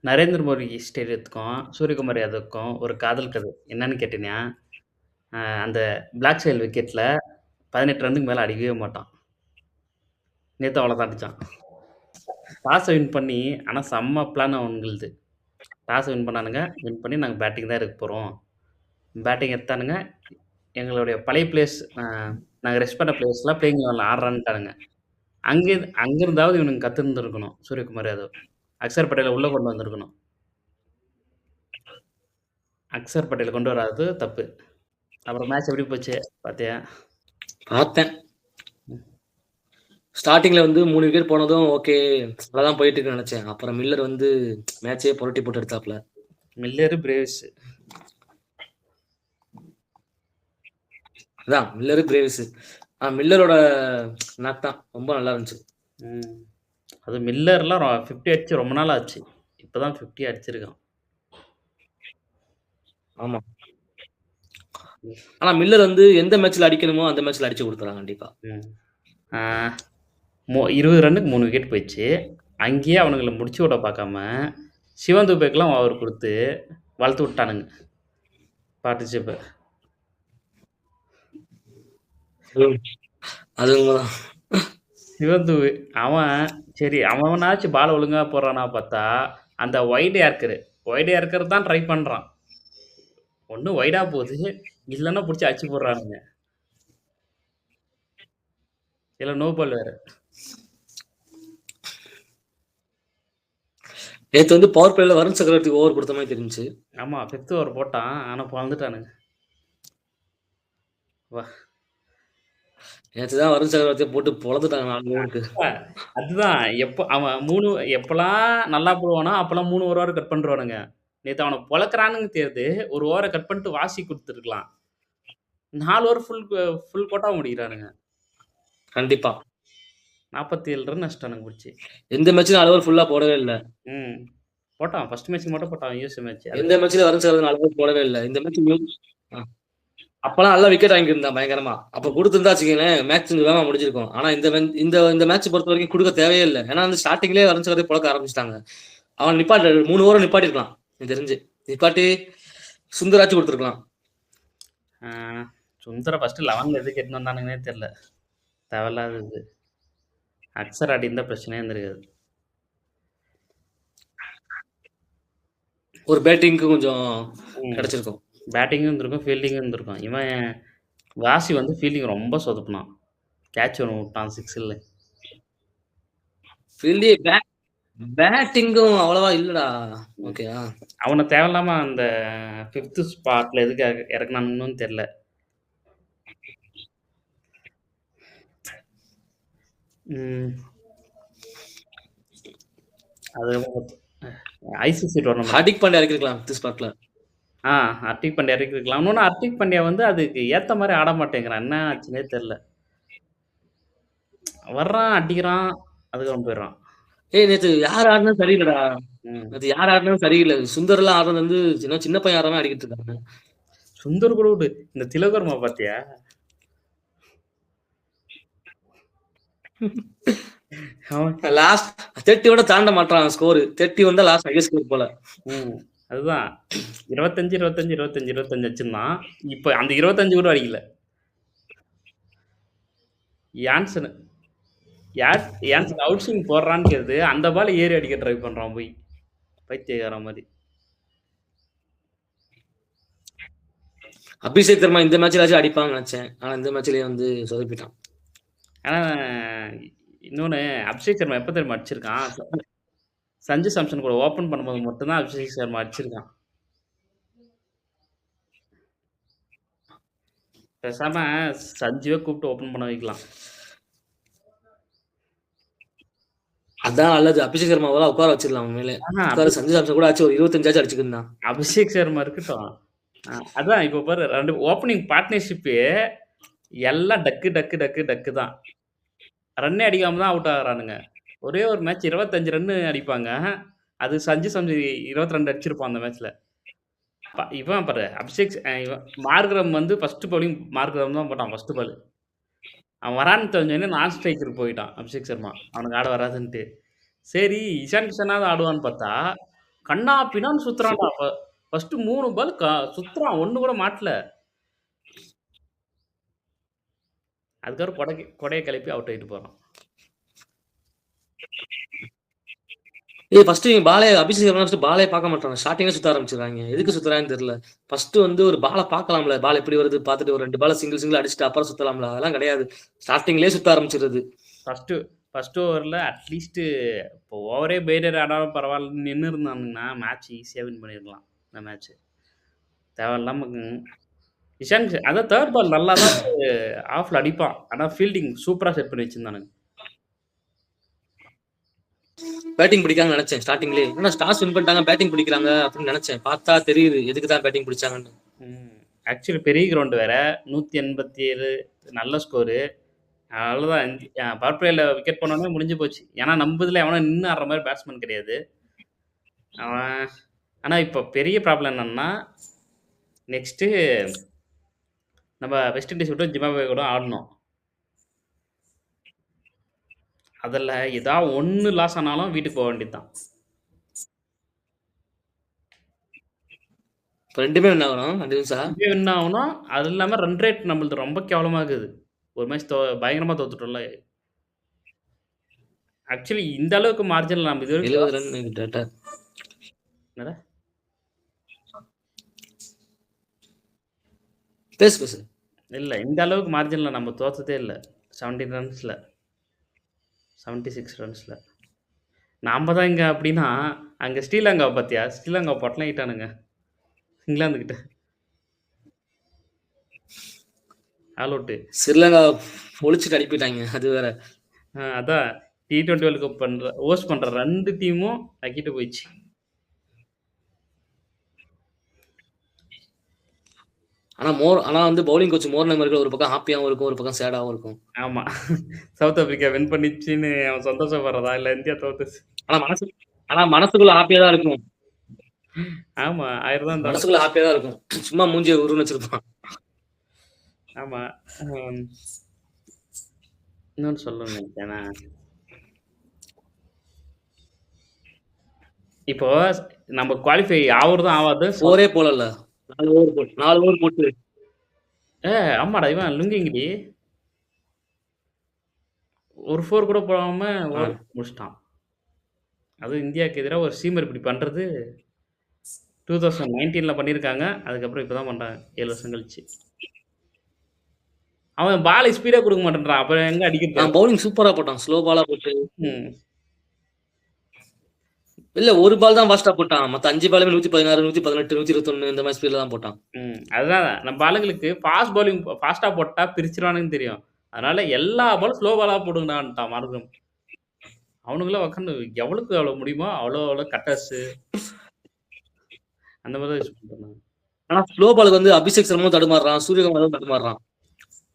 நரேந்திர மோடி ஸ்டேடியத்துக்கும், சூரியகுமார் யாதவுக்கும் ஒரு காதல் கதை. என்னன்னு கேட்டீங்கன்னா, அந்த பிளாக் சாயில் விக்கெட்ல 18 ரன்னுக்கு மேல அடிக்கவே மாட்டான். நேத்து அவ்வளோதான் அடிச்சான். டாஸ வின் பண்ணி ஆனா செம்ம பிளான் அவனுங்களுது. டாஸ வின் பண்ணானுங்க. வின் பண்ணி நாங்க பேட்டிங் தான் எடுக்க போறோம். பேட்டிங் எடுத்தானுங்க. எங்களுடைய பழைய பிளேயர்ஸ் நாங்க ரெஸ்ட் பண்ண பிளேயர்ஸ்லாம் பிளேயிங் 11ல ஆடுறான்ட்டானுங்க. அங்கிருந்தாவது இவனுங்க கத்துருந்துருக்கணும். சூரியகுமார் யாதவ். அக்ஷர் பட்டேல உள்ள கொண்டு வந்திருக்கணும். அக்ஷர் பட்டேல கொண்டு வராதது தப்பு. அப்புறம் மேட்ச் எப்படி போச்சு பாத்தியா? பார்த்தேன். ஸ்டார்ட்டிங்ல வந்து 3 விக்கெட் போனதும் ஓகே. நல்லாதான் போயிட்டு இருக்குன்னு நினைச்சேன். அப்புறம் மில்லர் வந்து மேட்சே புரட்டி போட்டு எடுத்தாப்ல. Miller, Brevis. அதான் மில்லரு, பிரேவிஸ். மில்லரோட நாக் தான் ரொம்ப நல்லா இருந்துச்சு. அது மில்லர்லாம் 50 அடிச்சு ரொம்ப நாள் ஆச்சு. இப்பதான் 50 அடிச்சிருக்கான். ஆமா. ஆனா மில்லர் வந்து எந்த மேட்ச்ல அடிக்கணுமோ அந்த மேட்ச்ல அடிச்சு கொடுத்துறான் கண்டிப்பா. 20 ரன்னுக்கு 3 விக்கெட் போயிடுச்சு. அங்கேயே அவனுங்களை முடிச்சு விட பார்க்காம சிவன் துபேக்கெல்லாம் ஓவர் கொடுத்து வளர்த்து விட்டானுங்க பார்ட்டிசிப. அது உண்மைதான். சிவன் துபே அவன் சரி அவனாச்சும் பால் ஒழுங்கா போடுறானா பார்த்தா அந்த ஒயிட் ஏர்க்கர் தான் ட்ரை பண்றான். ஒண்ணு ஒயிடா போகுது, இல்லைன்னா பிடிச்சி அடிச்சு போடுறானுங்க. இல்ல நோ பால் வேற. நேத்து வந்து பவர் பிளேல வருண் சக்கரவர்த்தி ஓவர் கொடுத்த மாதிரி தெரிஞ்சு. ஆமா 5th ஓவர் போட்டான், ஆனா பிறந்துட்டானுங்க. வா நேற்றுதான் வருண் சக்கரவர்த்தியை போட்டு பொழந்துட்டாங்க 4 ஓவருக்கு. அதுதான் அவன் 3 எப்பெல்லாம் நல்லா போடுவானோ அப்பெல்லாம் 3 ஓவர் கட் பண்ணிடுவானுங்க. நேத்து அவனை பொழக்கிறானுங்க தெரியுது. ஒரு ஓவரை கட் பண்ணிட்டு வாசி கொடுத்துருக்கலாம். 4 ஓவர் ஃபுல் கோட்டா முடிக்கிறானுங்க. கண்டிப்பா 47 ரன் அடிச்சிட்டானுங்க பிடிச்சி. எந்த மேட்ச்ல 4 ஓவர் ஃபுல்லா போடவே இல்லை. போட்டான் ஃபர்ஸ்ட் மேட்ச் மட்டும் போட்டான் யூஎஸ் மேட்ச். எந்த மேட்ச்ல வருண் சக்கரவர்த்தி 4 ஓவர் போடவே இல்லை. இந்த மேட்ச் அப்பெல்லாம் நல்லா விக்கெட் வாங்கியிருந்தான் பயங்கரமா. அப்ப கொடுத்துருந்தா வச்சுக்கீங்களேன் மேட்ச் வேகமா முடிஞ்சிருக்கும். ஆனா இந்த மேட்ச் பொறுத்த வரைக்கும் கொடுக்க தேவையே இல்லை. ஏன்னா வந்து ஸ்டார்டிங்லேயே வருண் சக்கரவர்த்தி புழக்க ஆரம்பிச்சிட்டாங்க. அவன் நிப்பாட்டு 3 ஓவர் நிப்பாட்டிருக்கலாம் எனக்கு தெரிஞ்சு. நிப்பாட்டி சுந்தராச்சு கொடுத்துருக்கலாம். சுந்தர ஃபர்ஸ்ட் 11ல எதுக்கு எட்டு வந்தானுங்கன்னே தெரியல. தேவையில்லாதது. அக்சர் அடி இருந்தா பிரச்சனையே இருந்திருக்காது. ஒரு பேட்டிங்க்கு கொஞ்சம் கிடைச்சிருக்கும். பேட்டிங்கும் இருந்திருக்கும், ஃபீல்டிங்கும் இருந்திருக்கும். இவன் வாசி வந்து ஃபீல்டிங் ரொம்ப சொதப்பினான். கேட்ச் ஒன்று விட்டான் 6ல். பேட்டிங்கும் அவ்வளவா இல்லடா. ஓகேயா அவனை தேவையில்லாம அந்த 5th ஸ்பாட்ல எதுக்கு இறக்குனானுன்னு தெரியல. அது ஐசிசி டோர்னமெண்ட் ஹார்திக் பாண்டியா இறக்கிருக்கலாம் 5th ஸ்பாட்ல. ஹார்திக் பாண்டியா இறக்கிருக்கலாம். இன்னொன்று ஹார்திக் பாண்டியா வந்து அதுக்கு ஏற்ற மாதிரி ஆட மாட்டேங்கிறான். என்ன ஆச்சுன்னே தெரியல. வர்றான் அடிக்கிறான், அதுக்கப்புறம் போயிடுறான். நேத்து யார் ஆடினா சரியில்லடா. நேத்து யார் ஆடினாலும் சரியில்லை. சுந்தர் எல்லாம் ஆடுறது வந்து சின்ன பையன் ஆடுறவன் அடிக்கிட்டு இருக்காங்க. சுந்தர் கூட விடு, இந்த திலகர்மா பாத்தியா? லாஸ்ட் 30 தாண்ட மாட்டான் ஸ்கோர். 30 வந்தா லாஸ்ட் ஹையஸ்ட் ஸ்கோர் போல. அதுதான் 25 வச்சிருந்தான். இப்ப அந்த 25 கூட அடிக்கல. யான்சன் அவுட் ஸ்விங் போடுறான்னு கேது, அந்த பால் ஏறி அடிக்க ட்ரை பண்றான் போய் பைத்தியக்கார மாதிரி. அபிஷேக் சர்மா இந்த மேட்ச்ல அடிப்பாங்க நினைச்சேன். ஆனா இந்த மேட்ச்லயே வந்து சொதப்பிட்டான். ஆனா இன்னொன்னு அபிஷேக் சர்மா எப்ப தெரியுமா அடிச்சிருக்கான்? சஞ்சு சாம்சன் கூட ஓபன் பண்ணும்போது மட்டும்தான் அபிஷேக் சர்மா அடிச்சிருக்கான். பேசாம சஞ்சுவே கூப்பிட்டு ஓபன் பண்ண வைக்கலாம். அதான் நல்லது. அபிஷேக் சர்மாவெல்லாம் உட்கார வச்சிடலாம் உண்மையிலே. சஞ்சு சாம்சன் கூட ஆச்சு ஒரு 25 அடிச்சுக்கிருந்தான். அபிஷேக் சர்மா இருக்கட்டும். அதான் இப்ப பாரு 2 ஓப்பனிங் பார்ட்னர்ஷிப்பு எல்லாம் டக்கு தான். ரன்னே அடிக்காம தான் அவுட் ஆகுறானுங்க. ஒரே ஒரு மேட்ச் 25 ரன்னு அடிப்பாங்க. அது சஞ்சு சாம்சன் 22 அடிச்சிருப்பான் அந்த மேட்ச்ல. இவன் பாரு அபிஷேக் மார்க்ரம் வந்து ஃபர்ஸ்ட் பவுலிங் மார்க்ரம் தான் போட்டான் ஃபர்ஸ்ட் பால். அவன் வரான்னு தெரிஞ்சோடனே நான் ஸ்ட்ரைக்கர் போயிட்டான் அபிஷேக் சர்மா. அவனுக்கு ஆட வராதுன்ட்டு. சரி இஷான் கிஷனாவது ஆடுவான்னு பார்த்தா கன்னா பின்னான்னு சுத்துறான்டா. ஃபர்ஸ்ட் 3 பால் சுத்துறான். 1 கூட மாட்டல. அதுக்கப்புறம் கொடைய கிளப்பி அவுட் ஆயிட்டு போறான். ஃபர்ஸ்ட் இவன் அபிஷேக் சர்மா ஃபர்ஸ்ட் பாலே பார்க்க மாட்டாங்க. ஸ்டார்டிங்கே சுத்த ஆரம்பிச்சுடுறாங்க. எதுக்கு சுத்துறாங்கன்னு தெரியல. ஃபர்ஸ்ட் வந்து ஒரு பால பார்க்கலாம்ல. பால் எப்படி வருது பார்த்துட்டு ஒரு 2 பால சிங்கிள் அடிச்சுட்டு அப்புறம் சுத்தலாம்ல. அதெல்லாம் கிடையாது. ஸ்டார்டிங்லயே சுத்த ஆரம்பிச்சிருது. ஃபர்ஸ்ட் ஓவர்ல அட்லீஸ்ட் இப்போ ஓவரே பெய்டர் ஆனாலும் பரவாயில்லன்னு நின்று இருந்தானுங்கன்னா மேட்ச் ஈஸியாக வின் பண்ணிடலாம். இந்த மேட்ச் தேவையில்லாம இஷாந்த் அதான் தேர்ட் பால் நல்லா தான் ஆஃப்ல அடிப்பான். ஆனால் ஃபீல்டிங் சூப்பராக செட் பண்ணி வச்சிருந்தானுங்க. பேட்டிங் பிடிக்காங்கன்னு நினைச்சேன் ஸ்டார்டிங்லேயே. ஏன்னா ஸ்டார்ஸ் வின் பண்ணிட்டாங்க பேட்டிங் பிடிக்கிறாங்க அப்படின்னு நினைச்சேன். பார்த்தா தெரியுது எதுக்கு தான் பேட்டிங் பிடிச்சாங்கன்னு. ஆக்சுவலி பெரிய கிரவுண்ட் வேற 187 நல்ல ஸ்கோரு. அவ்வளோதான் பவர் பிளேயில் விக்கெட் பண்ணோன்னே முடிஞ்சு போச்சு. ஏன்னா நம்ம இதில் எவனா நின்று ஆடுற மாதிரி பேட்ஸ்மேன் கிடையாது அவன். ஆனால் இப்போ பெரிய ப்ராப்ளம் என்னன்னா நெக்ஸ்ட்டு நம்ம வெஸ்ட் இண்டீஸ் விட்டு ஜிம்பாப்வே கூட ஆடணும். அதில் ஏதாவது ஒன்று லாஸ் ஆனாலும் வீட்டுக்கு போக வேண்டியது தான். ரெண்டுமே வின் ஆகணும். 2 வின் ஆகணும். அது இல்லாமல் ரன் ரேட் நம்மளுக்கு ரொம்ப கேவலமாக இருக்குது. ஒரு மேட்ச் பயங்கரமாக தோத்துட்டோம்ல. ஆக்சுவலி இந்த அளவுக்கு மார்ஜினில் நம்ம இது 70 ரன் டேட்டா. என்னடா பேசு இல்லை, இந்த அளவுக்கு மார்ஜினில் நம்ம தோற்றதே இல்லை. 17 ரன்ஸில் 76 ரன்ஸில் நாம் தான் இங்கே அப்படின்னா அங்கே ஸ்ரீலங்காவை பார்த்தியா? ஸ்ரீலங்கா பொட்டலாயிட்டானுங்க இங்கிலாந்துக்கிட்ட. All out. ஸ்ரீலங்கா ஒழிச்சுட்டு அனுப்பிட்டாங்க. அது வேற. அதான் T20 வேர்ல்டு கப் ஹோஸ்ட் பண்ணுற 2 டீமும் நக்கிட்டு போயிடுச்சு. ஆனா வந்து பவுலிங் கோச் மோர் நம்பர்கள் ஒரு பக்கம் ஹாப்பியாகவும் இருக்கும், ஒரு பக்கம் சேடாகவும் இருக்கும். ஆமாம், சவுத் ஆப்பிரிக்கா வின் பண்ணிச்சுன்னு அவன் சந்தோஷப்படுறதா இல்லை இந்தியா தோத்துச்சு. ஆனா மனசுக்குள்ள ஹாப்பியா தான் இருக்கும். ஆமா, 1000 தான் மனசுக்குள்ள ஹாப்பியா தான் இருக்கும். சும்மா மூஞ்சிய உருன்னு வச்சிருப்பான். ஆமா. இன்னொன்று சொல்லணும்னு நினைச்சேனா, இப்போ நம்ம குவாலிஃபை ஆகுறதும் ஆகாது. ஓவரே போடல. 4 ஓவர் போட்டு. ஆமாடா, இவன் லுங்கிங்கிடி ஒரு 4 கூட போடாம முடிச்சிட்டான். அதுவும் இந்தியாவுக்கு எதிராக ஒரு சீமர் இப்படி பண்ணுறது 2019ல் பண்ணியிருக்காங்க. அதுக்கப்புறம் இப்போ தான் பண்ணுறாங்க 7 வருஷம் கழிச்சு. அவன் பால் ஸ்பீடாக கொடுக்க மாட்டேன்றான். அப்புறம் எங்கே அடிக்கிறது? பவுலிங் சூப்பராக போட்டான். ஸ்லோ பாலாக போட்டு. இல்ல ஒரு பால் தான் ஃபாஸ்டா போட்டான். மத்த 5 பாலுமே 116, 118, 121 இந்த மாதிரி ஸ்பீட்ல தான் போட்டான். அதுதான் நம்ம ஆளுங்களுக்கு ஃபாஸ்ட் பவுலிங் ஃபாஸ்டா போட்டா பிரிச்சிருவானுன்னு தெரியும். அதனால எல்லா பாலும் ஸ்லோ பாலா போடுங்கடான்ட்டான் மார்க்கம். அவனுங்களே உட்காந்து எவ்வளவுக்கு எவ்வளவு முடியுமோ அவ்வளோ கட்டர்ஸ் அந்த மாதிரி தான் யூஸ் பண்றாங்க. ஆனா ஸ்லோ பாலுக்கு வந்து அபிஷேக் சர்மா தடுமாறுறான், சூரியகுமாரும் தடுமாறுறான்.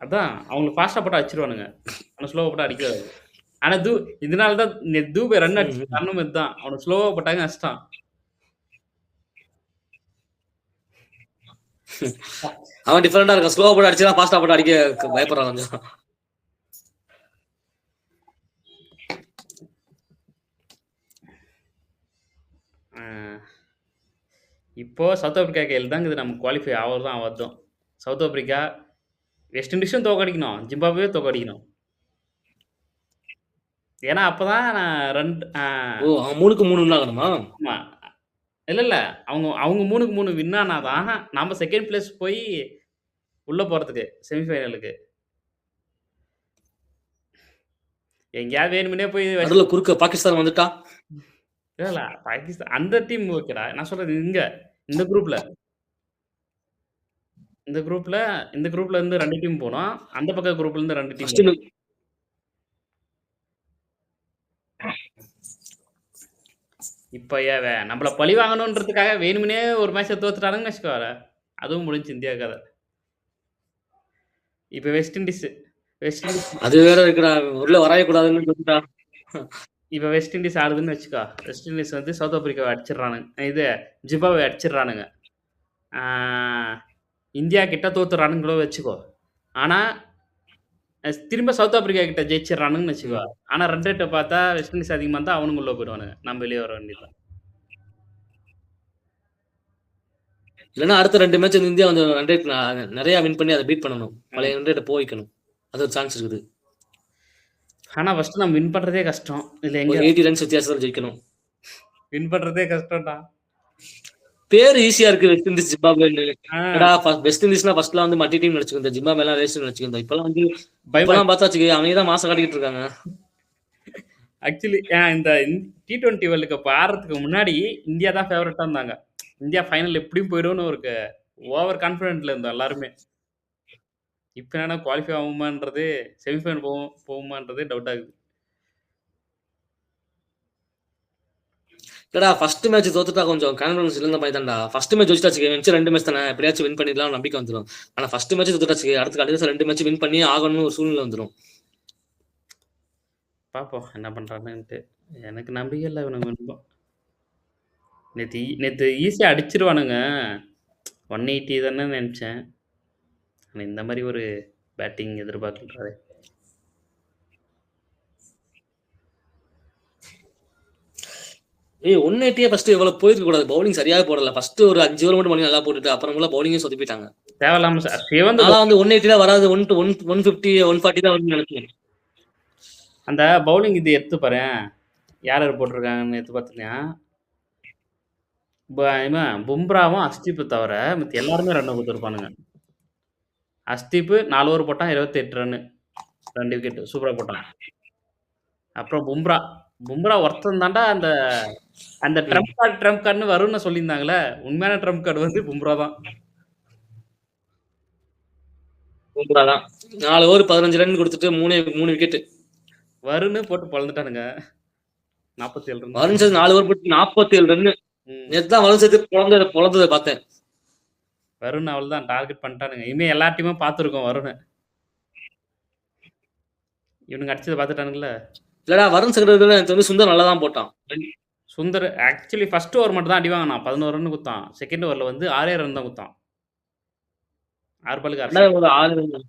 அதான் அவங்களுக்கு ஃபாஸ்டா போட்டா அடிச்சிருவானுங்க. ஆனா ஸ்லோவா போட்டா அடிக்காது. ஆனா இதனால தான் தூபே ரன் அடிச்சு காரணம் இதுதான். அவனுக்கு ஸ்லோவா போட்டாங்க நஷ்டம். அவன் டிஃபரெண்டா இருக்கான். ஸ்லோவா போட்டு அடிச்சா ஃபாஸ்டா போட்டு அடிக்க பயப்படுறான் கொஞ்சம். இப்போ சவுத் ஆப்பிரிக்கா கையில் தான் இது நம்ம குவாலிஃபை ஆகிறது தான் ஆவதும். சவுத் ஆப்பிரிக்கா வெஸ்ட் இண்டீஸும் தோக்கடிக்கணும், ஜிம்பாப்வே தோக்கடிக்கணும். ஏன்னா அப்பதான் நான் 3க்கு 3 ஆகணுமா? ஆமா. இல்ல அவங்க 3க்கு 3 வின் ஆனாதான் நாம செகண்ட் பிளேஸ் போய் உள்ள போறதுக்கு செமிஃபைனலுக்கு. எங்கேயாவது வேணுமுனே போய் அதுல குறுக்க பாகிஸ்தான் வந்துட்டா? இல்ல பாகிஸ்தான் அந்த டீம் ஓகேடா. நான் சொல்றது இந்த குரூப்ல இருந்து 2 டீம் போனோம். அந்த பக்கம் குரூப்ல இருந்து 2 டீம். இப்ப நம்மள பழி வாங்கணுன்றதுக்காக வேணுமுனே ஒரு மேட்சை தோத்துட்டானுங்கன்னு வச்சுக்கோல, அதுவும் முடிஞ்சு இந்தியா கதை. இப்ப வெஸ்ட் இண்டீஸ் அது வேற இருக்குடா, உள்ள வரவே கூடாதுன்னு சொல்லிட்டா. இப்ப வெஸ்ட் இண்டீஸ் ஆடுதுன்னு வச்சுக்கோ. வெஸ்ட் இண்டீஸ் வந்து சவுத் ஆப்பிரிக்காவை அடிச்சிடறானுங்க, இது ஜிம்பாப்வே அடிச்சிடறானுங்க. இந்தியா கிட்ட தோத்துறானுங்களோ வச்சுக்கோ. ஆனா திரும்ப சவுத் ஆப்பிரிக்கா கிட்ட ஜெயிச்சிடறானுங்கன்னு வச்சுக்கோ. ஆனா ரன் ரேட்டை பார்த்தா வெஸ்ட் இண்டீஸ் அதிகமாக இருந்தால் அவனுங்க உள்ள போயிடுவானுங்க. நம்ம வெளியே வர வேண்டியதுதான். இல்லன்னா அடுத்த 2 மேட்ச் வந்து இந்தியா வந்து ரன் ரேட் நெறைய வின் பண்ணி அத பீட் பண்ணணும். பழைய ரன் ரேட்ட போய்க்கணும். அது ஒரு சான்ஸ் இருக்குது. ஆனா ஃபர்ஸ்ட் நம்ம வின் பண்றதே கஷ்டம். இதுல ஒரு எங்க 80 ரன்ஸ் வித்தியாசத்துல ஜெயிக்கணும். வின் பண்றதே கஷ்டம்டா. பேரு ஈஸியா இருக்கு வெஸ்ட் இண்டீஸ், ஜிம்பாப்வேன்னு. ஆ என்னடா வெஸ்ட் இண்டீஸ்னா ஃபர்ஸ்ட்லாம் வந்து மல்டி டீம் நடிச்சுக்கிருந்தோம். ஜிம்பாப்வேலாம் ரேஸ்ன்னு நடிச்சுக்கிருந்தோம். பயமா இப்பலாம் பார்த்தா வச்சுக்கயே அவனுங்க தான் மாசம் காட்டிக்கிட்டு இருக்காங்க. ஆக்சுவலி இந்த T20 வேர்ல்டு கப் ஆடுறதுக்கு முன்னாடி இந்தியா தான் ஃபேவரட்டா இருந்தாங்க. இந்தியா ஃபைனல் எப்படியும் போயிடும்னு ஒரு ஓவர் கான்ஃபிடென்ட்ல இருந்தோம் எல்லாருமே. இப்ப என்னன்னா குவாலிஃபை ஆகுமான்றதே செமிஃபைனல் போகுமான்றதே டவுட் ஆகுது. இல்லடா ஃபர்ஸ்ட் மேட்ச் தோத்துட்டா கொஞ்சம் கான்ஃபிடன்ஸ் இழந்த மாதிரி தான்டா. ஃபர்ஸ்ட் மேட்ச் ஜெயிச்சிட்டா வச்சுக்கயே மிச்சம் 2 மேட்ச் தானே எப்படியாச்சும் வின் பண்ணிடலாம் நம்பிக்கை வந்துரும். ஆனா ஃபர்ஸ்ட் மேட்ச் தோத்துட்டா வச்சுக்கயே அடுத்த கடைசியா 2 மேட்ச் வின் பண்ணி ஆகணும்னு ஒரு சூழ்நிலை வந்துரும். பார்ப்போம் என்ன பண்றானுன்ட்டு. எனக்கு நம்பிக்கை இல்ல இவனுங்க இன்னும். நேத்து ஈஸியா அடிச்சிருவானுங்க. 180 தானே நெனச்சேன். ஆனா இந்த மாரி ஒரு பேட்டிங் எதிர்பார்க்கலடா. ஏய் 180 ஃபர்ஸ்ட் இவ்வளவு போயிருக்க கூடாது. பவுலிங் சரியாவே போடல. ஃபர்ஸ்ட் ஒரு 5 ஓவர் மட்டும் பண்ணி நல்லா போட்டுட்டு அப்புறம்லாம் பவுலிங்கே சொதப்பிட்டாங்க. தேவையில்லாம சிவந்து நான்லாம் வந்து 180 வராது. 150 140 தான் வரும்னு நினைச்சேன். அந்த பவுலிங் இது எடுத்து பாரேன். யார் யார் போட்டிருக்காங்கன்னு எடுத்து பார்த்தீங்கன்னா, இவன் பும்ராவும், அஸ்தீப்பு தவிர மத்த எல்லாருமே ரன் குடுத்துருப்பானுங்க. அஸ்தீப்பு 4 ஓவர் போட்டான் 28 ரன்னு. 2 விக்கெட் சூப்பரா போட்டான். அப்புறம் பும்ரா ஒருத்தன் தான்டா அந்த அந்த ம். ட்ரம்ப் கார்டுன்னு வரும்னு சொல்லியிருந்தாங்கல்ல. உண்மையான ட்ரம்ப் கார்டு வந்து பும்ரா தான். பும்ரா தான். 4 ஓவர் 15 ரன் குடுத்துட்டு 3 விக்கெட். வருன்னு போட்டு பொளந்துட்டானுங்க. 47 ரன். வருண் சேர்த்து 4 ஓவர் போட்டு 47 ரன். நேத்து தான் வருண் சேர்த்து பொழந்தத பார்த்தேன். வருண் அவ்வளவுதான் டார்கெட் பண்ணிட்டானுங்க. இனிமே எல்லா டீமும் பார்த்துருக்கோம் வருண. இவனுங்க அடிச்சத பார்த்துட்டானுங்கல்ல. இல்லடா வருண் சக்கரவர்த்தி எனக்கு வந்து சுந்தர் நல்லா தான் போட்டான். சுந்தர் ஆக்சுவலி ஃபர்ஸ்ட் ஓவர் மட்டும் தான் அடி வாங்கினான். 11 ரன் குடுத்தான். செகண்ட் ஓவர்ல வந்து 6 ரன் தான் குடுத்தான். 6 பாலுக்கு 6 ரெண்டாவது ஒரு 6 ரன்.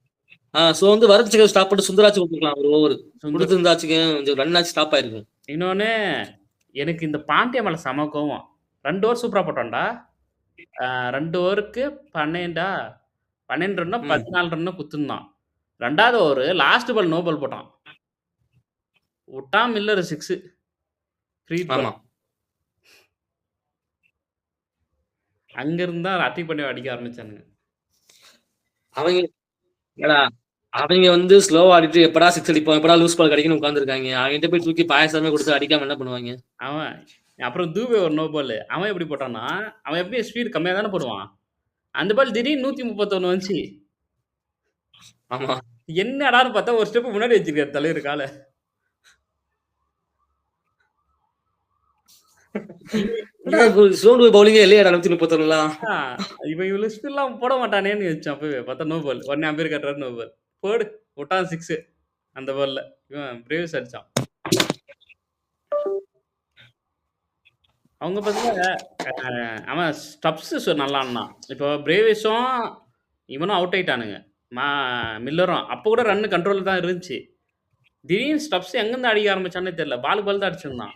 சோ வந்து வருண் சக்கரவர்த்தி ஸ்டாப் பண்ணிட்டு சுந்தராச்சு கொடுத்துக்கலாம் ஒரு ஓவர். கொடுத்துருந்தாச்சுங்க கொஞ்சம் ரன் ஆச்சு ஸ்டாப் ஆயிருக்கும். இன்னொன்னு எனக்கு இந்த பாண்டியா மேல செம கோவம். 2 ஓவர் சூப்பரா போட்டான்டா. 2 ஓவருக்கு 12 ரன்னோ 14 ரன்னோ குத்துந்தான். 2வது over last ball no ball போட்டான். விட்டான் மில்லர் 6. ஃப்ரீ பால். அங்க இருந்தா அட்டாக் பண்ணி அடிக்க ஆரம்பிச்சானுங்க. அவங்க வந்து ஸ்லோவா ஆடிட்டு எப்படா 6 அடிப்போம் எப்படா லூஸ் பால் கிடைக்குன்னு உட்கார்ந்துருக்காங்க. அவங்ககிட்ட போய் தூக்கி பாயசமே கொடுத்து அடிக்காம என்ன பண்ணுவாங்க? அவன் அப்புறம் தூபே ஒரு நோ பால். அவன் எப்படி போட்டான்னா, அவன் எப்பயும் ஸ்பீட் கம்மியா தானே போடுவான். அந்த பால் திடீர்னு 131 வந்துச்சு. ஆமா. என்னடான்னு பார்த்தா ஒரு ஸ்டெப் முன்னாடி வச்சிருக்காரு தலைவர் கால. சோண்டு பவுலிங்கே இல்லையாடா 131லாம். இவன் இவ்வளவு ஸ்பீட்லாம் போட மாட்டானேன்னு வச்சான் அப்பவே. பார்த்தா நோ பால். உடனே அம்பேர் கட்டுறாரு நோ பால். போடு விட்டான் 6 அந்த பால்ல. இவன் பிரேவ்ஸ் அடிச்சான். அவங்க பார்த்தீங்கன்னா அவன் ஸ்டப்ஸ் நல்லா ஆடுனான். இப்போ பிரேவிஸும் இவனும் அவுட் ஆயிட்டானுங்க. மில்லரும். அப்போ கூட ரன் கண்ட்ரோல்ல தான் இருந்துச்சு. திடீர்னு ஸ்டப்ஸ் எங்கேருந்து அடிக்க ஆரம்பிச்சானே தெரியல. பாலுக்கு பால் தான் அடிச்சிருந்தான்.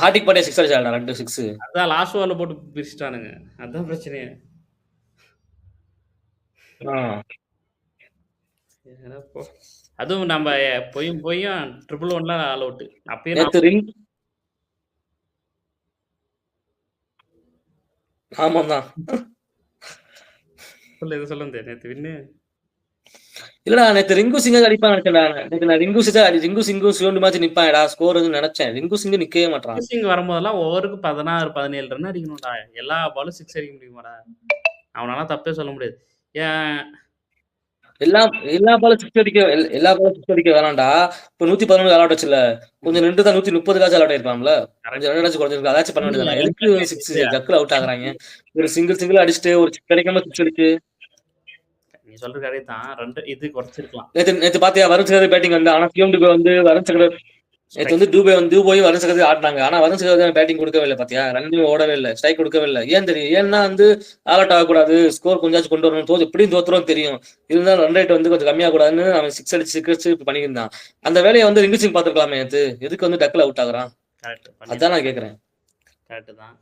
ஹார்டிக் பாண்டியா 6 அடிச்சாடா 2 6. அதான் லாஸ்ட் ஓவர்ல போட்டு பிரிச்சுட்டானுங்க. அதான் பிரச்சனையே. அதுவும் நம்ம போயும் ட்ரிபிள் 1ல ஆல் அவுட். அப்பயே ஆமாதான். சொல்லுங்க நேத்து வின்னு. இல்லடா நேத்து ரிங்கு சிங்க அடிப்பான் நினைச்சேன்டா. நேத்து நான் ரிங்கு சிங்கும் சிவண்டு மாதிரி நிப்பாடா ஸ்கோர் நினைச்சேன். ரிங்கு சிங்கு நிக்கவே மாட்டான். சிங் வரும்போதெல்லாம் ஓவருக்கு 16 17 ரன் அடிக்கணும்டா. எல்லா பாலும் 6 அடிக்க முடியுமாடா? அவனால தப்பே சொல்ல முடியாது. எல்லா பாலும் 6 அடிக்க வேணாம்டா. இப்ப 111 அலவுட் ஆச்சுல. கொஞ்சம் நின்று தான் 130 அலவுட் ஆயிருப்பான்ல. கொஞ்சம் ரன் அடிச்சு குறைஞ்சிருக்கு. அதாச்சும் பண்ண வேண்டியது. எதுக்கு 6 ஜக்குல அவுட் ஆகுறாங்க? ஒரு சிங்கிள் அடிச்சுட்டு ஒரு கிடைக்காம 6 அடிச்சு. நீ சொல்ற கரெக்ட் தான். 2 இது குறைச்சிருக்கலாம். நேத்து பாத்தியா வருண் சக்கரவர்த்தி பேட்டிங் வந்து ஆனா சிஎம்டுக்கு வந்து வருண் சக்கரவர்த்தி நேத்து வந்து துபாய் வருண் சக்கரவர்த்தி ஆடினாங்க. ஆனா வருண் சக்கரவர்த்தி பேட்டிங் கொடுக்கவே இல்லை பாத்தியா. ரன்னும் ஓடவே இல்லை. ஸ்ட்ரைக் கொடுக்கவே இல்லை. ஏன் தெரியும்? ஏன்னா வந்து ஆல் அவுட் ஆகக்கூடாது. ஸ்கோர் கொஞ்சாச்சும் கொண்டு வரணும். எப்படியும் தோத்துறோம் தெரியும். இருந்தாலும் ரன் ரேட் வந்து கொஞ்சம் கம்மியாக கூடாதுன்னு அவன் 6 அடிச்சு பண்ணியிருந்தான். அந்த வேலையை வந்து ரிங்கு சிங் பாத்துருக்கலாமே நேத்து. எதுக்கு வந்து டக்குல அவுட் ஆகுறான்? கரெக்ட். அதான் பண்ணியிருக்கான். நான் கேட்கிறேன். கரெக்ட்டு தான்.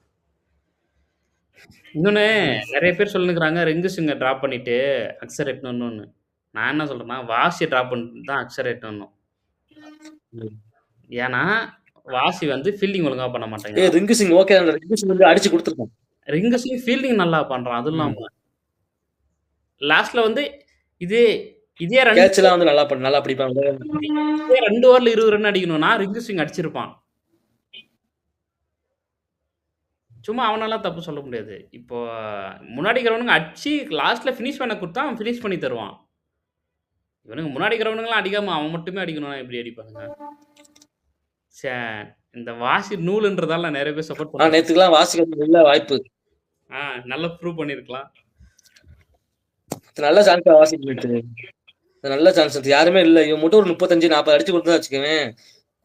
இன்னொன்னு ம். நெறைய பேர் சொல்லினுருக்காங்க, ரிங்கு சிங்க ட்ராப் பண்ணிட்டு அக்ஸர் எட்டுன்னு வரணும்னு. நான் என்ன சொல்றேன்னா, வாசிய ட்ராப் பண்ணிட்டு தான் அக்ஸர் எட்டுன்னு வரணும். ம். ஏன்னா, வாசி வந்து ஃபீல்டிங் ஒழுங்கா பண்ண மாட்டேங்கிறான். ரிங்கு சிங் ஓகே. அந்த ரிங்கு சிங் வந்து அடிச்சு குடுத்துருக்கான். ரிங்கு சிங் ஃபீல்டிங் நல்லா பண்றான். அதுவும் ம். இல்லாம லாஸ்ட்ல வந்து இதே இதே 2 கேட்ச்லாம் வந்து நல்லா பிடிப்பாங்க. இதே 2 ஓவர்ல 20 ரன் அடிக்கணும்னா, ரிங்கு சிங் அடிச்சிருப்பான். சும்மா அவனெல்லாம் தப்பு சொல்ல முடியாது. இப்போ முன்னாடி இருக்கிறவனுங்க அடிச்சு லாஸ்ட்ல ஃபினிஷ் பண்ண குடுத்தா, அவன் ஃபினிஷ் பண்ணி தருவான். இவனுங்க முன்னாடி இருக்கிறவனுங்கலாம் அடிக்காம அவன் மட்டுமே அடிக்கணும்னா எப்படி அடிப்பானுங்க? ச்சே! இந்த வாசி நூலுன்றதால நெறைய பேர் சப்போர்ட் ஆனா பண்றாங்க. நேத்துக்குலாம் வாசிக்கிறதுக்கு நல்ல வாய்ப்பு. நல்லா ப்ரூவ் பண்ணியிருக்கலாம். நல்ல சான்ஸா வாசிக்கு போயிட்டு. நல்ல சான்ஸ் அது யாருமே இல்ல. இவன் மட்டும் ஒரு 35, 40 அடிச்சு குடுத்தா வச்சுக்கவேன்,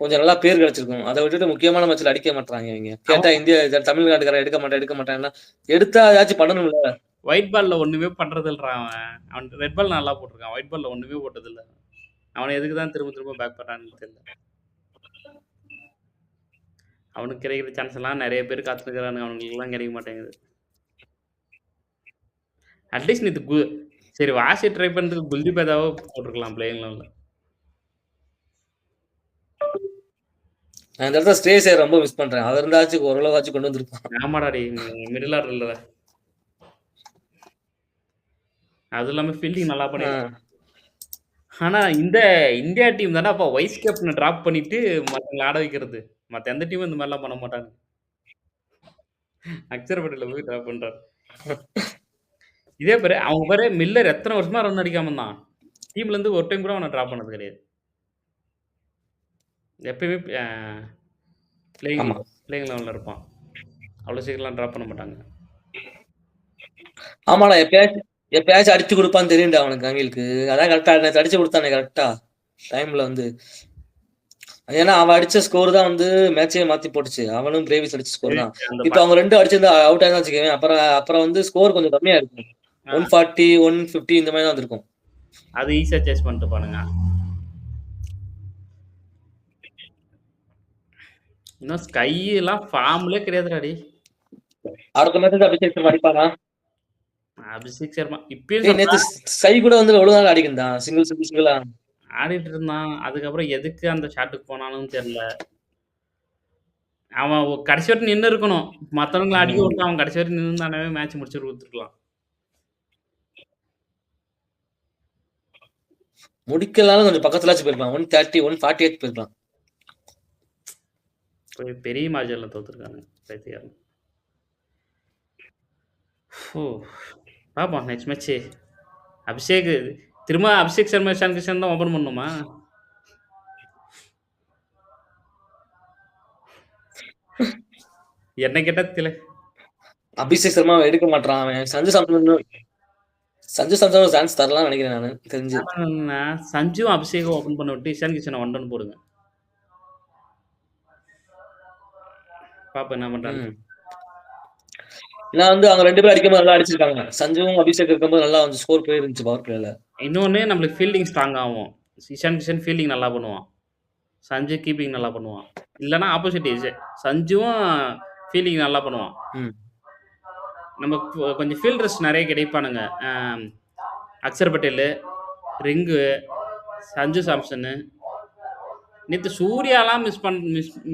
கொஞ்சம் நல்லா பேர் கிடைச்சிருக்கும். அத விட்டுட்டு முக்கியமான மேட்ச்ல அடிக்க மாட்றாங்க இவங்க. கேட்டா அவன் இந்தியா தமிழ்நாட்டுக்காரன் எடுக்க மாட்டேன்னா, எடுத்தா ஏதாச்சும் பண்ணணும்ல. ஒயிட் பால்ல ஒண்ணுமே பண்றதில்லடா அவன். அவன் ரெட் பால் நல்லா போட்டுருக்கான். ஒயிட் பால்ல ஒண்ணுமே போட்டதில்ல. அவன எதுக்கு தான் திரும்ப திரும்ப பேக் பண்றான்னு தெரியல. அவனுக்கு கிடைக்கிற சான்ஸ் எல்லாம் நெறைய பேர் காத்துனுருக்கானுங்க. அவனுங்களுக்கெல்லாம் கிடைக்க மாட்டேங்குது. அட்லீஸ்ட் நேத்து சரி வாசிய ட்ரை பண்றதுக்கு குல்தீப் யாதவ போட்டுருக்கலாம் பிளேயிங் 11ல. நான் இந்த இடத்துல ஸ்ரேயஸையர் ரொம்ப மிஸ் பண்றேன். அவர் இருந்தாச்சும் ஓரளவாச்சும் கொண்டு வந்திருப்பான். ஆமாடா டேய்! மிடில் ஆர்டர்ல. அதுவும் இல்லாம ஃபீல்டிங் நல்லா ஆ. பண்ணியிருக்கான். ஆனா இந்த இந்தியா டீம் தான்டாப்பா வைஸ் கேப்டன டிராப் பண்ணிட்டு மத்தவங்கள ஆட வைக்கிறது. மத்த எந்த டீமும் இந்த மாரிலாம் பண்ண மாட்டாங்க. அக்ஷர் பட்டேல போய் டிராப் பண்றாரு. இதே பாரு அவங்க பாரு மில்லர் எத்தன வருஷமா ரன் அடிக்காம இருந்தான். டீம்ல இருந்து ஒரு டைம் கூட அவன டிராப் பண்ணது கிடையாது. எப்பயுமே பிளேயிங் ஆமா. பிளேயிங் 11ல இருப்பான். அவ்வளோ சீக்கிரம்லாம் டிராப் பண்ண மாட்டாங்க. ஆமாடா எப்பயாச்சும் அடிச்சு குடுப்பான்னு தெரியும்டா அவனுக்கு அவிங்களுக்கு. அதான் கரெக்ட்டா நேத்து அடிச்சு குடுத்தானே கரெக்ட்டா. டைம்ல வந்து. ஏன்னா அவன் அடிச்ச ஸ்கோர் தான் வந்து மேட்சே மாத்தி போட்டுச்சு. அவனும் பிரேவிஸ் அடிச்ச ஸ்கோர் தான். அந்த இப்ப அவங்க 2 அடிச்சிருந்தா அவுட் ஆயிருந்தா வச்சுக்கயேன், அப்புறம் வந்து ஸ்கோர் கொஞ்சம் கம்மியா இருக்கும். ஆ 140, 150 இந்த மாரி தான் வந்திருக்கும். அது ஈஸியா சேஸ் பண்ணிட்டு பானுங்க. இன்னும் ஸ்கை எல்லாம் ஃபார்ம்லயே கிடையாதுடா டேய். அடுத்த மேட்ச் அபிஷேக் சர்மா அடிப்பானா? அபிஷேக் சர்மா இப்பயும் ஏய் நேத்து சொல்றேன் ஸ்கை கூட வந்து எவ்வளவு நாள் ஆடிக்கிருந்தான். சிங்கிளா. ஆடிட்டு இருந்தான். அதுக்கப்புறம் எதுக்கு அந்த ஷாட்டுக்கு போனானுன்னு தெரியல. அவன் கடைசி வரைக்கும் நின்னு இருக்கணும். மத்தவங்கள அடிக்க ம். விட்டு அவன் கடைசி வரைக்கும் நின்னுருந்தானாவே மேட்ச் முடிச்சு குடுத்துருக்கலாம். முடிக்கலனாலும் கொஞ்சம் பக்கத்துலயாச்சும் போயிருக்கலாம். 130, 148 போயிருக்கலாம். பெரிய மார்ஜின்ல தோத்துருக்கானுங்க. பைத்தியக்காரங்க. ஓ! பாப்போம் நெக்ஸ்ட் மேட்ச்சு. அபிஷேக் திரும்ப அபிஷேக் சர்மா, இஷான் கிஷன் தான் ஓப்பன் பண்ணணுமா? என்ன கேட்டா அபிஷேக் சர்மா எடுக்க மாட்றான் அவன். சஞ்சு சாம்சன் ஒரு சான்ஸ் தரலாம்னு நினைக்கிறேன் நானு. தெரிஞ்சு. சஞ்சுவும் அபிஷேக்கும் ஓப்பன் பண்ண விட்டு இஷான் கிஷன 1 ரன் போடுங்க. பாப்போம் என்ன பண்றான்னு. ம். ஏன்னா வந்து அவங்க 2 பேரும் அடிக்கும்போது நல்லா அடிச்சிருக்காங்க. சஞ்சுவும் அபிஷேக் இருக்கும்போது நல்லா வந்து ஸ்கோர் போயிருந்துச்சு பவர் பிளேல. இன்னொன்னு நம்மளுக்கு ஃபீல்டிங் ஸ்ட்ராங் ஆகும். இஷான் கிஷன் ஃபீல்டிங் நல்லா பண்ணுவான். சஞ்சு கீப்பிங் நல்லா பண்ணுவான். இல்லன்னா ஆப்போசிட் சஞ்சுவும் ஃபீல்டிங் நல்லா பண்ணுவான். ம். நமக்கு கொஞ்சம் ஃபீல்டர்ஸ் நெறைய கிடைப்பானுங்க. அக்ஷர் பட்டேலு, ரிங்கு, சஞ்சு சாம்சனு. நேத்து சூர்யாலாம்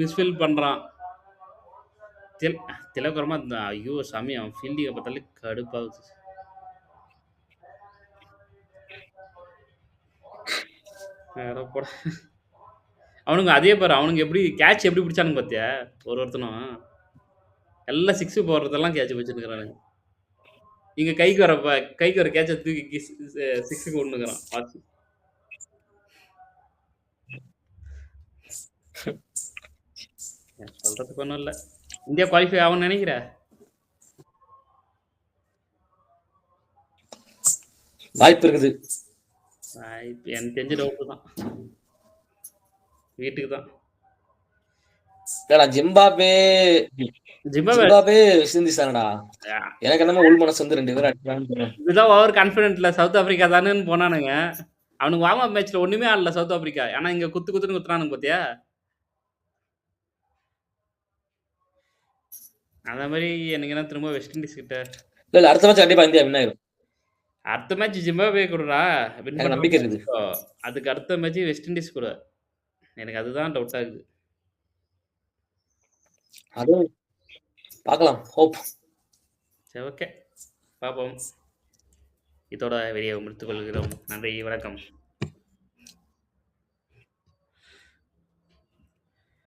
மிஸ்ஃபீல் பண்றான். திலக் வர்மா ஐயோ சாமி! அவன் ஃபீல்டிங்க பார்த்தாலே கடுப்பாகுது. அட போடா! அவனுங்க அதே பாரு அவனுங்க கேட்ச் எப்படி பிடிச்சானுங்க பார்த்தியா? ஒருத்தனும். எல்லாம் 6 போடுறதெல்லாம் கேட்ச் பிடிச்சுன்னுருக்கானுங்க. இங்க கைக்கு வர கேட்ச தூக்கி 6க்கு கொண்டுக்கிறான். வாட்ச். சொல்றதுக்கு ஒண்ணும் இல்ல. இந்தியா குவாலிஃபை ஆகும்னு நினைக்கிற? வாய்ப்பு இருக்குது. எனக்கு தெரிஞ்ச டவுட் தான். வீட்டுக்கு தான். இல்லடா ஜிம்பாப்வே சிந்திச்சாங்கடா. எனக்கு என்னமோ உள் மனசு வந்து 2 பேரும் அடிச்சாங்கன்னு. இதுதான் ஓவர் கான்ஃபிடென்ட்ல சவுத் ஆப்பிரிக்கா தானேன்னு போனானுங்க. அவனுக்கு வார்ம் அப் மேட்ச்ல ஒண்ணுமே ஆடல சவுத் ஆப்பிரிக்கா. ஆனா இங்க குத்துன்னு குத்துறானுங்க பாத்தியா? அந்த மாரி எனக்கு என்ன திரும்ப வெஸ்ட் இண்டீஸ் கிட்ட இல்ல அடுத்த மேட்ச் கண்டிப்பா இந்தியா வின் ஆயிரும். அடுத்த மேட்ச் ஜிம்பாப்வே குடுறா. வின் எனக்கு நம்பிக்கை பண்றோம்னு இருக்குது. வச்சுக்கோ. அதுக்கு அடுத்த மேட்ச் வெஸ்ட் இண்டீஸ் குடு. எனக்கு அதுதான் டவுட்டா இருக்குது. அதுவும் பார்க்கலாம். ஹோப். சரி ஓகே. பார்ப்போம். இதோட வீடியோவை முடித்துக் கொள்கிறோம். நன்றி, வணக்கம்.